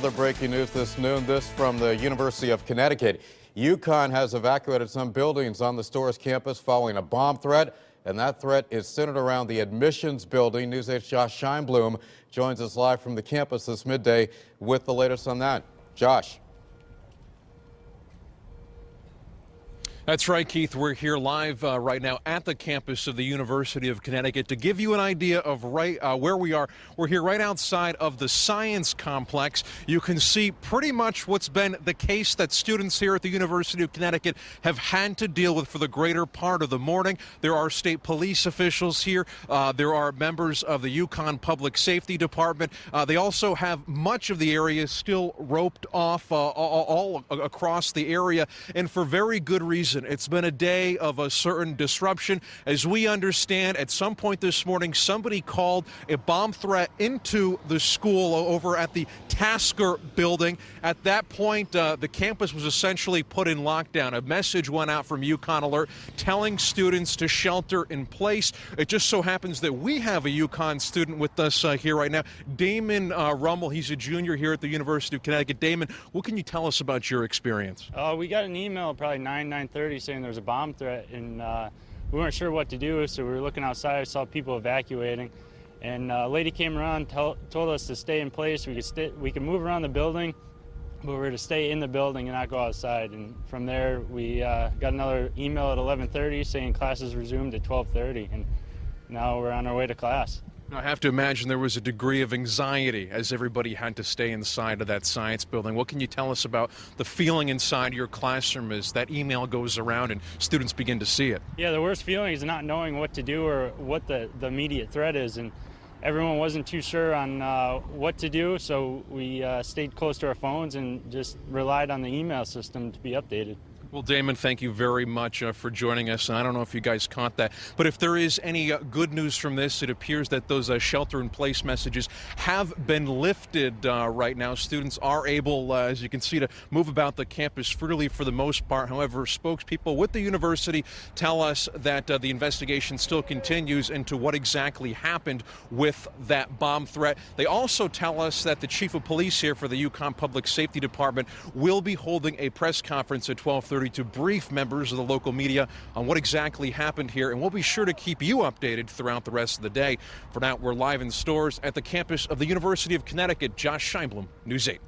other breaking news this noon. This from the University of Connecticut. UConn has evacuated some buildings on the store's campus following a bomb threat, and that threat is centered around the admissions building. News 8's Josh Scheinblum joins us live from the campus this midday with the latest on that. Josh. That's right, Keith. We're here live right now at the campus of the University of Connecticut to give you an idea of where we are. We're here right outside of the science complex. You can see pretty much what's been the case that students here at the University of Connecticut have had to deal with for the greater part of the morning. There are state police officials here. There are members of the UConn Public Safety Department. They also have much of the area still roped off all across the area, and for very good reason. It's been a day of a certain disruption. As we understand, at some point this morning, somebody called a bomb threat into the school over at the Tasker building. At that point, the campus was essentially put in lockdown. A message went out from UConn Alert telling students to shelter in place. It just so happens that we have a UConn student with us here right now, Damon Rummel. He's a junior here at the University of Connecticut. Damon, what can you tell us about your experience? We got an email probably 9:30 saying there was a bomb threat, and we weren't sure what to do, so we were looking outside, saw people evacuating, and a lady came around, told us to stay in place. We could move around the building, but we were to stay in the building and not go outside. And from there, we got another email at 11:30 saying classes resumed at 12:30, and now we're on our way to class. I have to imagine there was a degree of anxiety as everybody had to stay inside of that science building. What can you tell us about the feeling inside your classroom as that email goes around and students begin to see it? Yeah, the worst feeling is not knowing what to do or what the immediate threat is, and everyone wasn't too sure on what to do, so we stayed close to our phones and just relied on the email system to be updated. Well, Damon, thank you very much for joining us. And I don't know if you guys caught that, but if there is any good news from this, it appears that those shelter-in-place messages have been lifted right now. Students are able, as you can see, to move about the campus freely for the most part. However, spokespeople with the university tell us that the investigation still continues into what exactly happened with that bomb threat. They also tell us that the chief of police here for the UConn Public Safety Department will be holding a press conference at 12:30 to brief members of the local media on what exactly happened here, and we'll be sure to keep you updated throughout the rest of the day. For now, we're live in stores at the campus of the University of Connecticut. Josh Scheinblum, News 8.